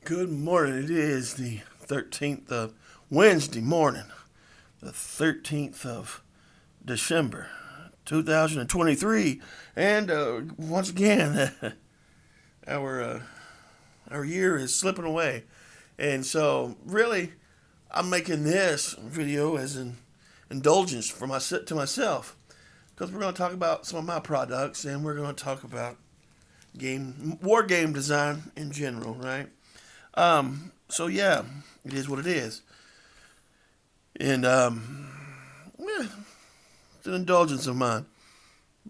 Good morning. It is the 13th of Wednesday morning, the 13th of December, 2023. And once again, our our year is slipping away. And so, really, I'm making this video as an indulgence for to myself because we're going to talk about some of my products and we're going to talk about war game design in general, right? So yeah, it is what it is, and yeah, it's an indulgence of mine.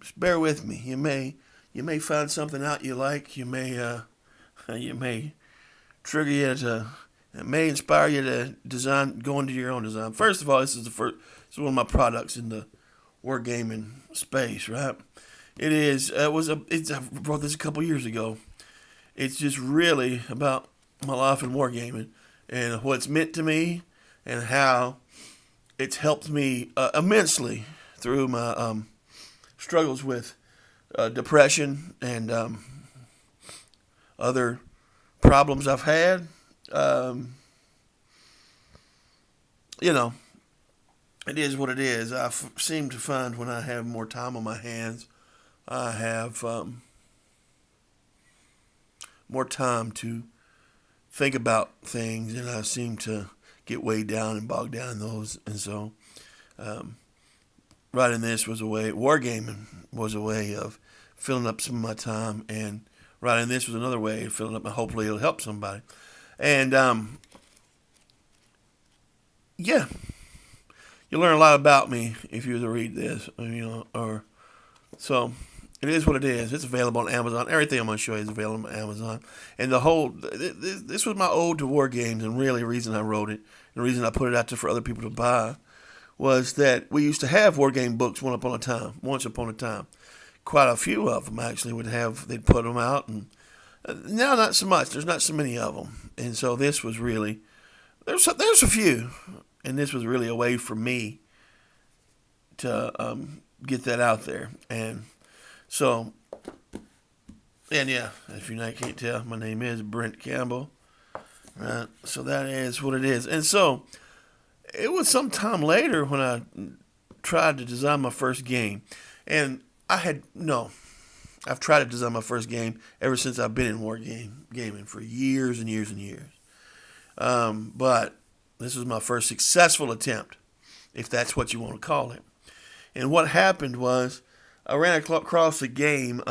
Just bear with me. You may find something out you like. You may you may trigger you to. It may inspire you to go into your own design. First of all, this is one of my products in the wargaming space, right? It is. I wrote this a couple years ago. It's just really about my life in wargaming and what it's meant to me and how it's helped me immensely through my struggles with depression and other problems I've had. Um, you know, it is what it is. Seem to find when I have more time on my hands, I have more time to think about things, and I seem to get weighed down and bogged down in those. And so, um, writing this was a way, wargaming was a way of filling up some of my time, and writing this was another way of filling up, and hopefully it'll help somebody. And yeah, you'll learn a lot about me if you were to read this, or so. It is what it is. It's available on Amazon. Everything I'm going to show you is available on Amazon. And this was my ode to war games, and really the reason I wrote it, and the reason I put it out there for other people to buy, was that we used to have war game books once upon a time. Quite a few of them actually they'd put them out, and now not so much. There's not so many of them. And so this was really, there's a few, and this was really a way for me to get that out there. And so, and yeah, if you can't tell, my name is Brent Campbell. Right? So that is what it is. And so, it was some time later when I tried to design my first game. And I've tried to design my first game ever since I've been in gaming for years and years and years. But this was my first successful attempt, if that's what you want to call it. And what happened was, I ran across a game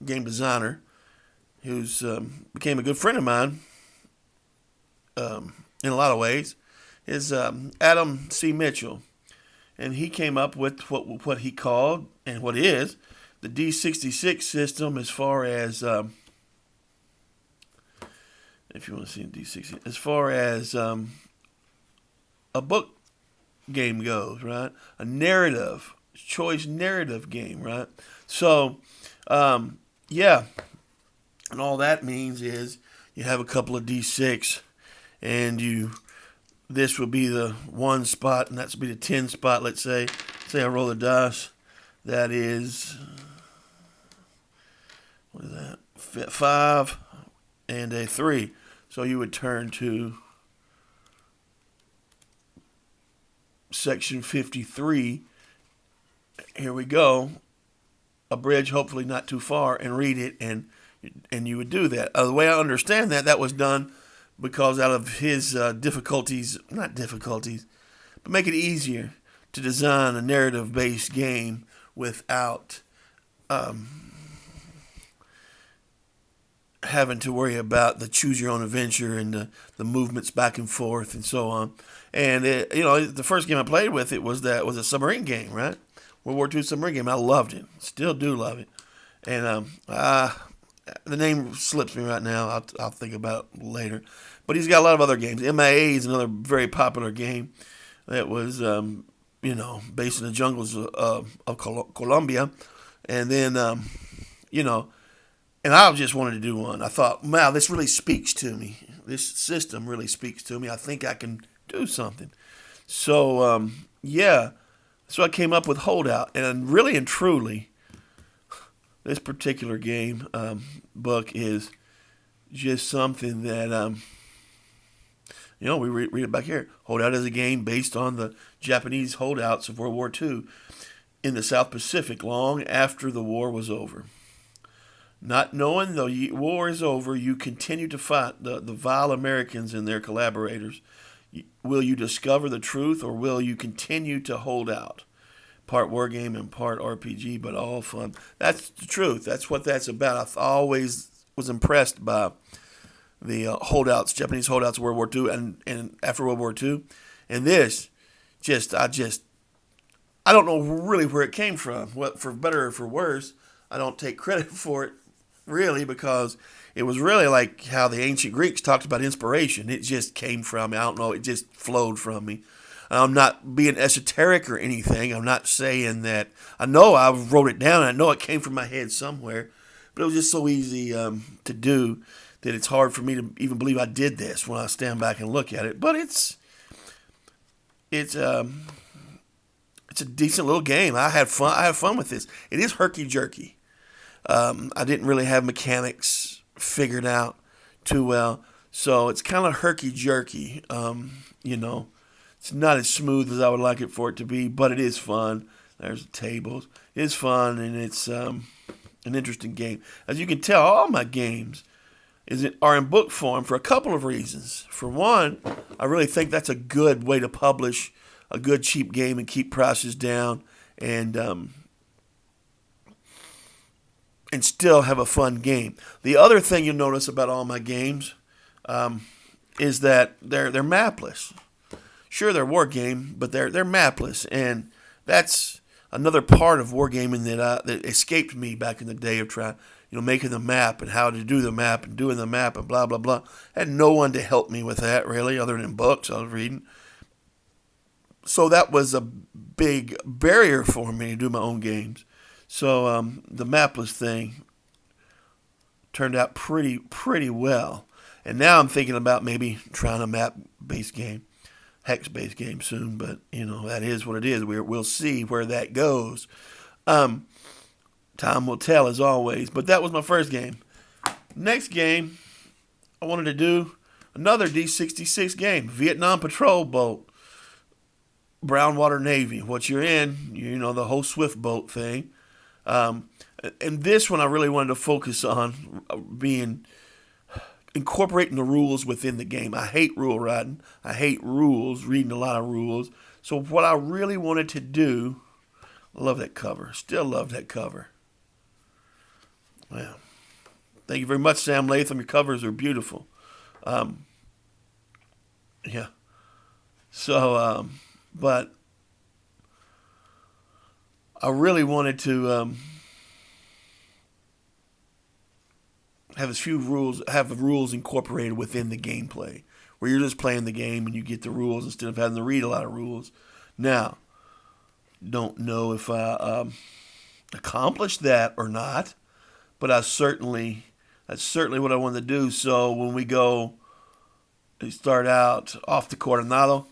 designer who's became a good friend of mine in a lot of ways. Is Adam C. Mitchell, and he came up with what he called and what is the D66 system, as far as if you want to see D60, as far as a book game goes, right? A narrative. Choice narrative game, right? So, yeah, and all that means is you have a couple of D6, and this would be the 1 spot, and that's would be the 10 spot. Let's say I roll the dice. That is, what is that? 5 and a 3. So you would turn to section 53. Here we go. A bridge, hopefully not too far, and read it, and you would do that. The way I understand that was done because out of his not difficulties, but make it easier to design a narrative-based game without having to worry about the choose-your-own-adventure and the movements back and forth and so on. And the first game I played with was a submarine game, right? World War II submarine game. I loved it. Still do love it. And the name slips me right now. I'll think about it later. But he's got a lot of other games. MIA is another very popular game that was, based in the jungles of Colombia. And then, and I just wanted to do one. I thought, wow, this really speaks to me. This system really speaks to me. I think I can do something. So, yeah. So I came up with Holdout, and really and truly, this particular game book is just something that We read it back here. Holdout is a game based on the Japanese holdouts of World War II in the South Pacific long after the war was over. Not knowing the war is over, you continue to fight the vile Americans and their collaborators. Will you discover the truth, or will you continue to hold out? Part Wargame and part RPG, but all fun. That's the truth. That's what that's about. I always was impressed by the holdouts, Japanese holdouts of World War II and after World War II. And this, I don't know really where it came from. What, for better or for worse, I don't take credit for it, really, because it was really like how the ancient Greeks talked about inspiration. It just came from me. I don't know. It just flowed from me. I'm not being esoteric or anything. I'm not saying that. I know I wrote it down. I know it came from my head somewhere. But it was just so easy to do that it's hard for me to even believe I did this when I stand back and look at it. But it's a decent little game. I had fun. I have fun with this. It is herky jerky. I didn't really have mechanics figured out too well, so it's kind of herky jerky. It's not as smooth as I would like it for it to be, but it is fun. There's the tables. It's fun, and it's an interesting game. As you can tell, all my games are in book form for a couple of reasons. For one, I really think that's a good way to publish a good cheap game and keep prices down, and still have a fun game. The other thing you'll notice about all my games is that they're mapless. Sure, they're Wargame, but they're mapless, and that's another part of Wargaming that escaped me back in the day of trying, making the map and how to do the map and doing the map and blah blah blah. I had no one to help me with that really, other than books I was reading. So that was a big barrier for me to do my own games. So the mapless thing turned out pretty well. And now I'm thinking about maybe trying a map-based game, hex-based game soon. But, that is what it is. We'll see where that goes. Time will tell, as always. But that was my first game. Next game, I wanted to do another D66 game, Vietnam Patrol Boat. Brownwater Navy. What you're in, the whole Swift boat thing. And this one I really wanted to focus on incorporating the rules within the game. I hate rule writing. I hate rules, reading a lot of rules. So what I really wanted to do, I love that cover. Still love that cover. Well, thank you very much, Sam Latham. Your covers are beautiful. Yeah. So, but I really wanted to have the rules incorporated within the gameplay, where you're just playing the game and you get the rules instead of having to read a lot of rules. Now, don't know if I accomplished that or not, but that's certainly what I wanted to do. So when we start out off to Coronado.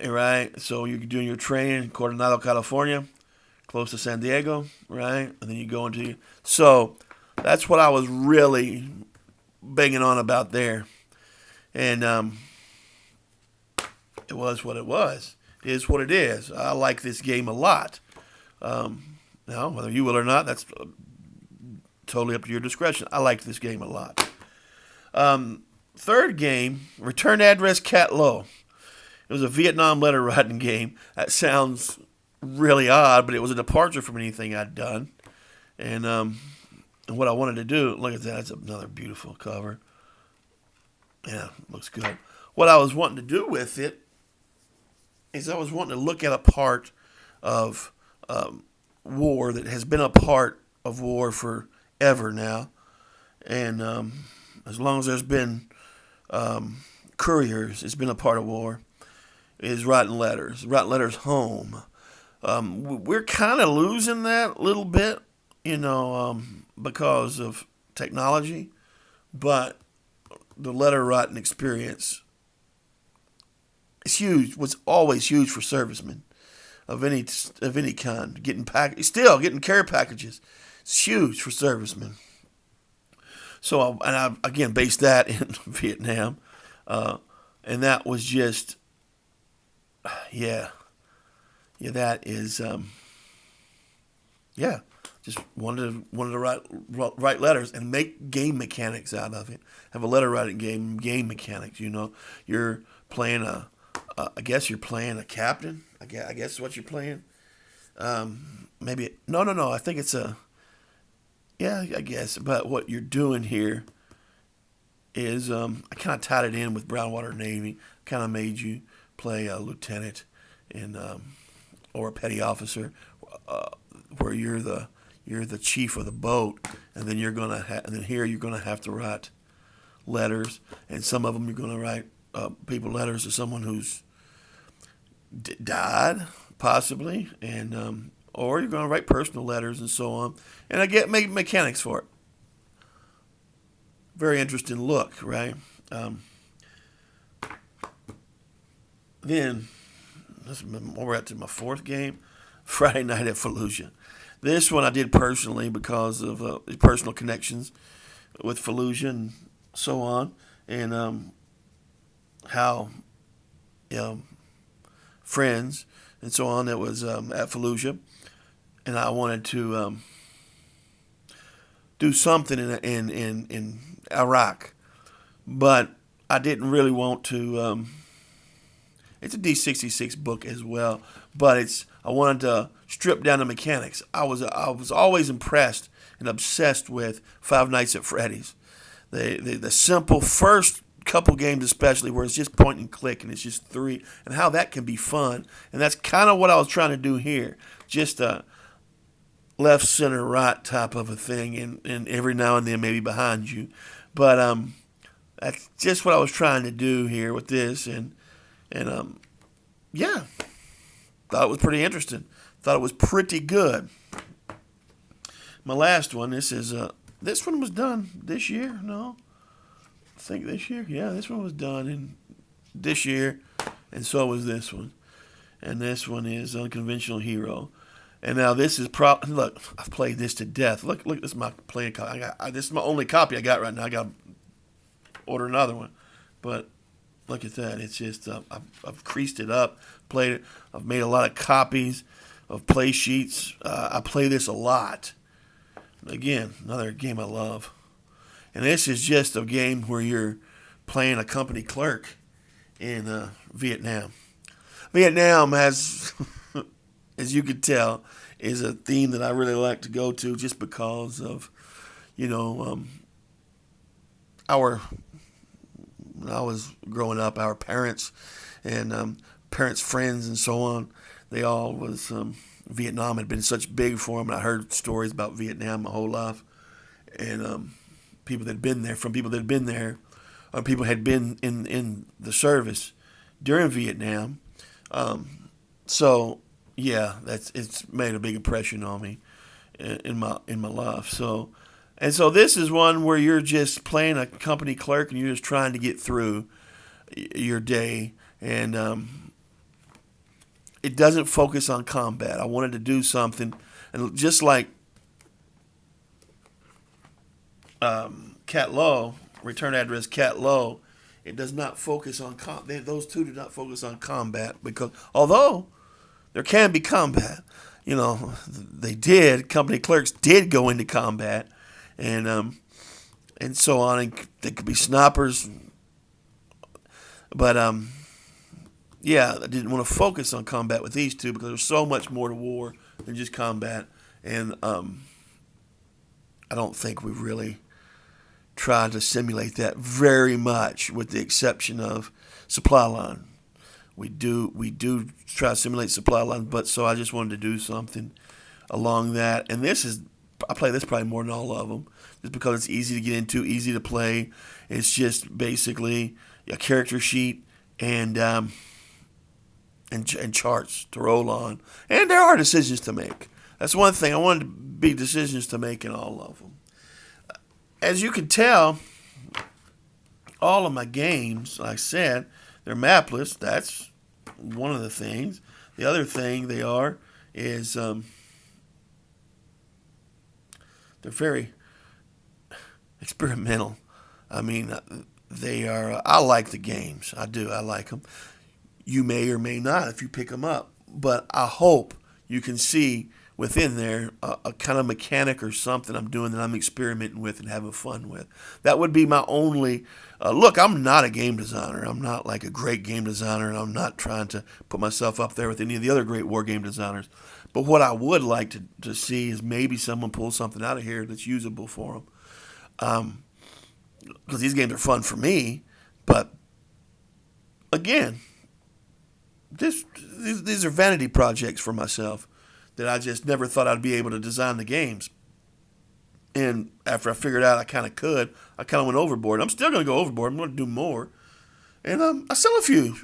Right, so you're doing your training in Coronado, California, close to San Diego, right? And then you go into... So that's what I was really banging on about there. And it was what it was. It is what it is. I like this game a lot. Now, whether you will or not, that's totally up to your discretion. I like this game a lot. Third game, Return Address Cat Low. It was a Vietnam letter writing game. That sounds really odd, but it was a departure from anything I'd done. And what I wanted to do, look at that, that's another beautiful cover. Yeah, looks good. What I was wanting to do with it is I was wanting to look at a part of war that has been a part of war forever now. And as long as there's been couriers, it's been a part of war. Is writing letters home. We're kind of losing that a little bit, because of technology, but the letter writing experience is huge. Was always huge for servicemen of any kind. Getting care packages. It's huge for servicemen. So, I again based that in Vietnam. and that was just, yeah, yeah, that is, yeah, just wanted to write letters and make game mechanics out of it. Have a letter writing game mechanics. You're playing I guess you're playing a captain. I guess what you're playing. Maybe no. I think it's a, yeah, I guess. But what you're doing here is, I kind of tied it in with Brownwater Navy. Kind of made you play a lieutenant in, or a petty officer, uh, where you're the chief of the boat, and then and then here you're gonna have to write letters, and some of them you're gonna write, people letters to someone who's died, possibly, and, or you're gonna write personal letters and so on. And I get mechanics for it. Very interesting look, right? Then we're at to my fourth game, Friday Night at Fallujah. This one I did personally because of, personal connections with Fallujah and so on, and, how, friends and so on that was, at Fallujah, and I wanted to, do something in Iraq, but I didn't really want to. It's a D66 book as well, but I wanted to strip down the mechanics. I was always impressed and obsessed with Five Nights at Freddy's. The simple first couple games, especially where it's just point and click and it's just three, and how that can be fun. And that's kind of what I was trying to do here. Just a left, center, right type of a thing, and every now and then maybe behind you. But that's just what I was trying to do here with this, and yeah, thought it was pretty interesting. Thought it was pretty good. My last one. This one was done this year. No, I think this year. Yeah, this one was done in this year, and so was this one. And this one is Unconventional Hero. And now this is look. I've played this to death. Look. This is my playing copy. This is my only copy I got right now. I got to order another one, but look at that. It's just, I've creased it up, played it. I've made a lot of copies of play sheets. I play this a lot. Again, another game I love. And this is just a game where you're playing a company clerk in Vietnam. Vietnam has, as you could tell, is a theme that I really like to go to just because of, our, when I was growing up, our parents and parents' friends and so on, they all was, Vietnam had been such big for them. And I heard stories about Vietnam my whole life, and people that had been there, from people that had been there, or people had been in the service during Vietnam. So yeah, it's made a big impression on me in my life. So this is one where you're just playing a company clerk and you're just trying to get through your day, and it doesn't focus on combat. I wanted to do something, and just like Cat Low, Return Address Cat Low, it does not focus on those two do not focus on combat, because although there can be combat, company clerks did go into combat, and so on, and they could be snipers, but yeah, I didn't want to focus on combat with these two because there's so much more to war than just combat, and I don't think we've really tried to simulate that very much, with the exception of Supply Line. We do try to simulate Supply Line, but so I just wanted to do something along that, and I play this probably more than all of them, just because it's easy to get into, easy to play. It's just basically a character sheet and charts to roll on, and there are decisions to make. That's one thing. I wanted to be decisions to make in all of them. As you can tell, all of my games, like I said, they're mapless. That's one of the things. The other thing they are is they're very experimental. I mean, They are. I like the games. I do. I like them. You may or may not if you pick them up, but I hope you can see within there a kind of mechanic or something I'm doing that I'm experimenting with and having fun with. That would be my only. Look, I'm not a game designer. I'm not like a great game designer, and I'm not trying to put myself up there with any of the other great war game designers. But what I would like to see is maybe someone pull something out of here that's usable for them. Because these games are fun for me, but again, these are vanity projects for myself that I just never thought I'd be able to design the games. And after I figured out I kind of could, I kind of went overboard. I'm still going to go overboard. I'm going to do more. And I sell a few.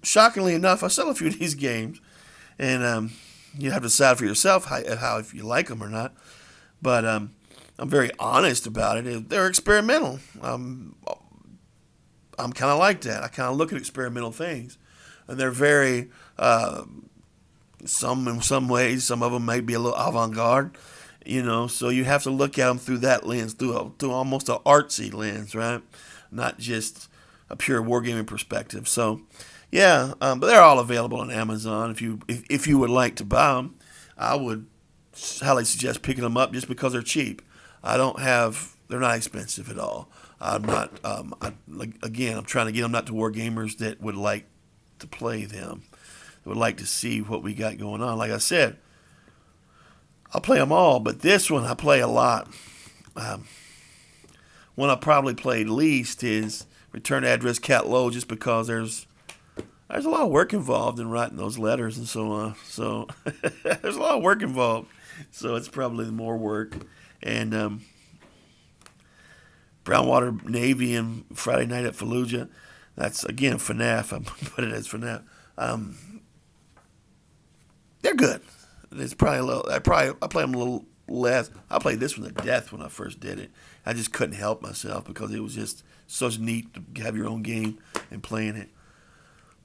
Shockingly enough, I sell a few of these games. And you have to decide for yourself how if you like them or not. But I'm very honest about it. They're experimental. I'm kind of like that. I kind of look at experimental things. And they're very, some in some ways, some of them may be a little avant-garde, so you have to look at them through that lens, through almost an artsy lens, right? Not just a pure wargaming perspective. So, yeah, but they're all available on Amazon. If you would like to buy them, I would highly suggest picking them up just because they're cheap. They're not expensive at all. I'm not, again, I'm trying to get them not to war gamers that would like to play them. Would like to see what we got going on. Like I said, I'll play them all, but this one I play a lot. One I probably played least is Return Address Cat Low, just because there's a lot of work involved in writing those letters and so on. So there's a lot of work involved. So it's probably more work. And Brownwater Navy and Friday Night at Fallujah. That's again FNAF. I'm put it as FNAF. They're good. It's probably a little. I play them a little less. I played this one to death when I first did it. I just couldn't help myself because it was just so neat to have your own game and playing it.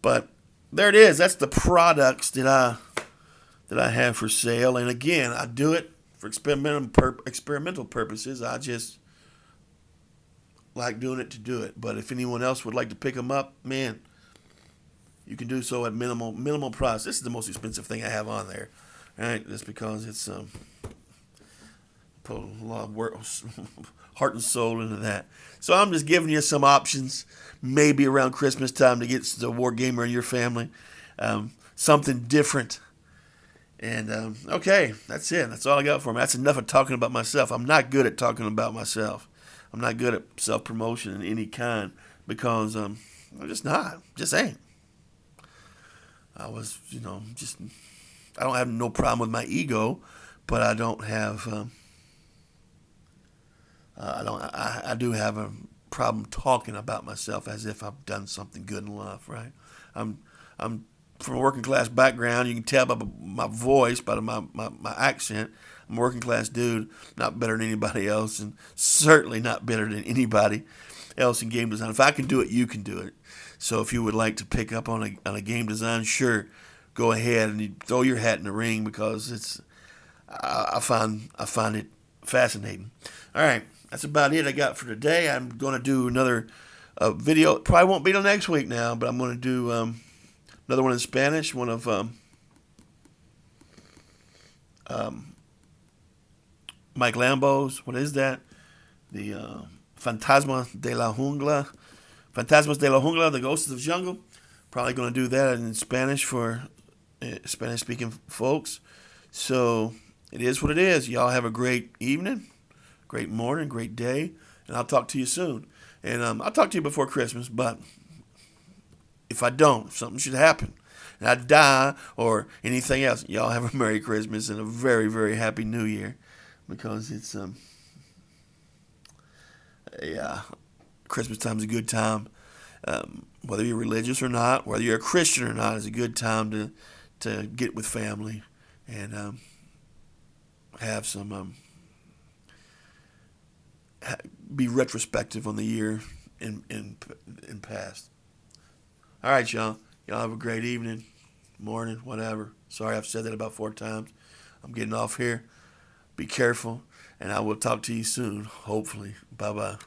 But there it is. That's the products that I have for sale. And again, I do it for experimental purposes. I just like doing it to do it. But if anyone else would like to pick them up, man, you can do so at minimal price. This is the most expensive thing I have on there, right? Just because it's put a lot of work, heart and soul into that. So I'm just giving you some options, maybe around Christmas time to get the war gamer in your family, something different. And okay, that's it. That's all I got for me. That's enough of talking about myself. I'm not good at talking about myself. I'm not good at self-promotion in any kind because I'm just not. Just ain't. I was, I don't have no problem with my ego, but I don't have, I do have a problem talking about myself as if I've done something good in life, right? I'm from a working class background. You can tell by my voice, by my accent. I'm a working class dude, not better than anybody else, and certainly not better than anybody else in game design. If I can do it, you can do it. So if you would like to pick up on a game design, sure, go ahead and you throw your hat in the ring because I find it fascinating. All right, that's about it I got for today. I'm going to do another video. It probably won't be till next week now, but I'm going to do another one in Spanish. One of Mike Lambo's. What is that? The Fantasmas de la Jungla, The Ghosts of the Jungle. Probably going to do that in Spanish for Spanish-speaking folks. So it is what it is. Y'all have a great evening, great morning, great day, and I'll talk to you soon. And I'll talk to you before Christmas, but if I don't, if something should happen, and I die or anything else, y'all have a Merry Christmas and a very, very Happy New Year because it's Christmas time is a good time. Whether you're religious or not, whether you're a Christian or not, is a good time to get with family and have some be retrospective on the year in past. All right, y'all. Y'all have a great evening, morning, whatever. Sorry I've said that about 4 times. I'm getting off here. Be careful, and I will talk to you soon, hopefully. Bye-bye.